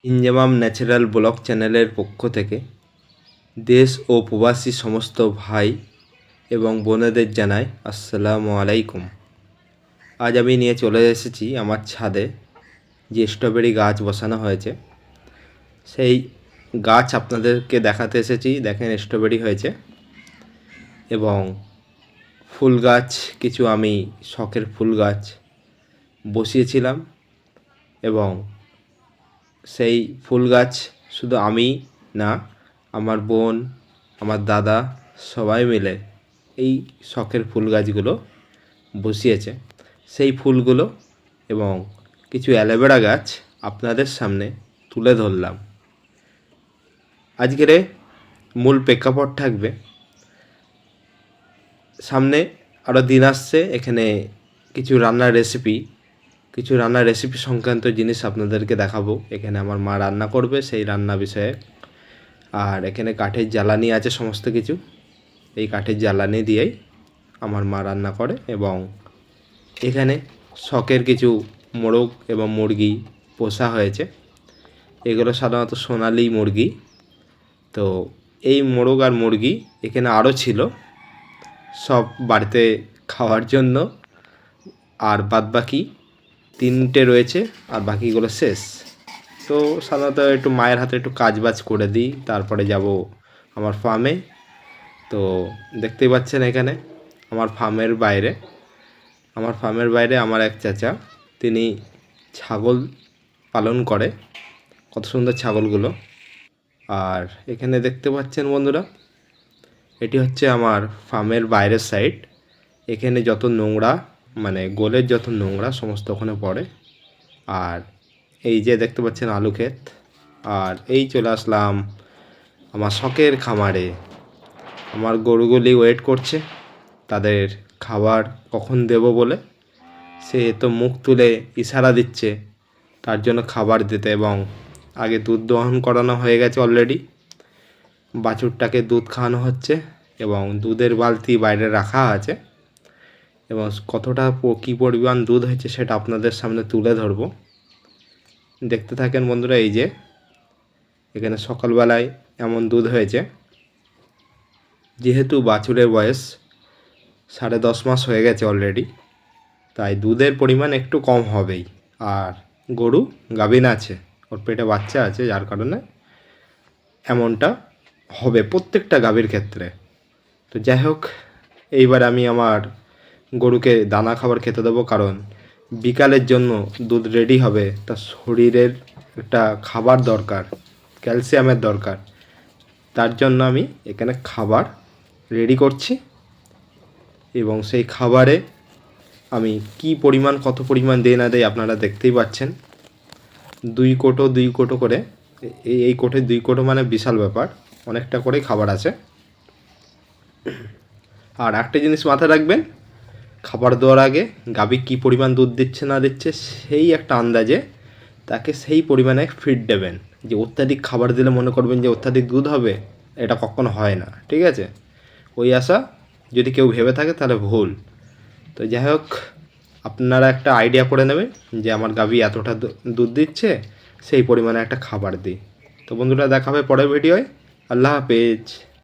Inzamam natural blog চ্যানেলের পক্ষ থেকে দেশ ও প্রবাসী সমস্ত ভাই এবং বোনেদের জানাই আসসালামু আলাইকুম। আজ আমি নিয়ে চলে এসেছি আমার ছাদে যে স্ট্রবেরি গাছ বসানো হয়েছে, সেই গাছ আপনাদেরকে দেখাতে এসেছি। দেখেন স্ট্রবেরি হয়েছে এবং ফুল গাছ কিছু আমি শখের ফুল গাছ বসিয়েছিলাম এবং সেই ফুল গাছ শুধু আমি না, আমার বোন, আমার দাদা সবাই মিলে এই শখের ফুল গাছগুলো বসিয়েছে। সেই ফুলগুলো এবং কিছু অ্যালোভেরা গাছ আপনাদের সামনে তুলে ধরলাম। আজকের মূল প্রেক্ষাপট থাকবে, সামনে আরও দিন আসছে, এখানে কিছু রান্নার রেসিপি সংক্রান্ত জিনিস আপনাদেরকে দেখাবো। এখানে আমার মা রান্না করবে, সেই রান্না বিষয়ে। আর এখানে কাঠের জ্বালানি আছে সমস্ত কিছু, এই কাঠের জ্বালানি দিয়েই আমার মা রান্না করে। এবং এখানে শখের কিছু মোরগ এবং মুরগি পোষা হয়েছে। এগুলো সাধারণত সোনালি মুরগি। তো এই মোরগ আর মুরগি এখানে আরও ছিল, সব বাড়িতে খাওয়ার জন্য, আর বাদবাকি 3টে রয়েছে আর বাকিগুলো শেষ। তো সাধারণত একটু মায়ের হাতে একটু কাজবাজ করে দিই, তারপরে যাব আমার ফার্মে। তো দেখতেই পাচ্ছেন এখানে আমার ফার্মের বাইরে আমার এক চাচা, তিনি ছাগল পালন করে। কত সুন্দর ছাগলগুলো। আর এখানে দেখতে পাচ্ছেন বন্ধুরা, এটি হচ্ছে আমার ফার্মের বাইরের সাইড। এখানে যত নোংরা, মানে গোলের যত নোংরা সমস্ত ওখানে পড়ে। আর এই যে দেখতে পাচ্ছেন আলু ক্ষেত। আর এই চলে আসলাম আমার শখের খামারে। আমার গরুগুলি ওয়েট করছে তাদের খাবার কখন দেব বলে। সে তো মুখ তুলে ইশারা দিচ্ছে তার জন্য খাবার দিতে। এবং আগে দুধ দহন করানো হয়ে গেছে অলরেডি, বাছুরটাকে দুধ খাওয়ানো হচ্ছে এবং দুধের বালতি বাইরে রাখা আছে। এবং কতটা কী পরিমাণ দুধ হয়েছে সেটা আপনাদের সামনে তুলে ধরবো, দেখতে থাকেন বন্ধুরা। এই যে এখানে সকালবেলায় এমন দুধ হয়েছে, যেহেতু বাছুরের বয়স 10.5 মাস হয়ে গেছে অলরেডি, তাই দুধের পরিমাণ একটু কম হবেই। আর গরু গাভিন আছে, ওর পেটে বাচ্চা আছে, যার কারণে এমনটা হবে প্রত্যেকটা গাভীর ক্ষেত্রে। তো যাই হোক, এইবার আমি আমার গরুকে দানা খাবার খেতে দেবো, কারণ বিকালের জন্য দুধ রেডি হবে। তার শরীরের একটা খাবার দরকার, ক্যালসিয়ামের দরকার। তার জন্য আমি এখানে খাবার রেডি করছি। এবং সেই খাবারে আমি কত পরিমাণ দিয়ে না দেয় আপনারা দেখতেই পাচ্ছেন। 2 কোটো করে, এই কোটে 2 কোটো মানে বিশাল ব্যাপার, অনেকটা করেই খাবার আছে। আর একটা জিনিস মাথায় রাখবেন, খাবার দেওয়ার আগে গাভী কী পরিমাণ দুধ দিচ্ছে না দিচ্ছে সেই একটা আন্দাজে তাকে সেই পরিমাণে ফিড দেবেন। যে অত্যাধিক খাবার দিলে মনে করবেন যে অত্যাধিক দুধ হবে, এটা কখনো হয় না, ঠিক আছে? ওই আশা যদি কেউ ভেবে থাকে তাহলে ভুল। তো যাই হোক, আপনারা একটা আইডিয়া করে নেবেন যে আমার গাভী এতটা দুধ দিচ্ছে, সেই পরিমাণে একটা খাবার দিই। তো বন্ধুরা, দেখা হবে পরের ভিডিওয়। আল্লাহ হাফেজ।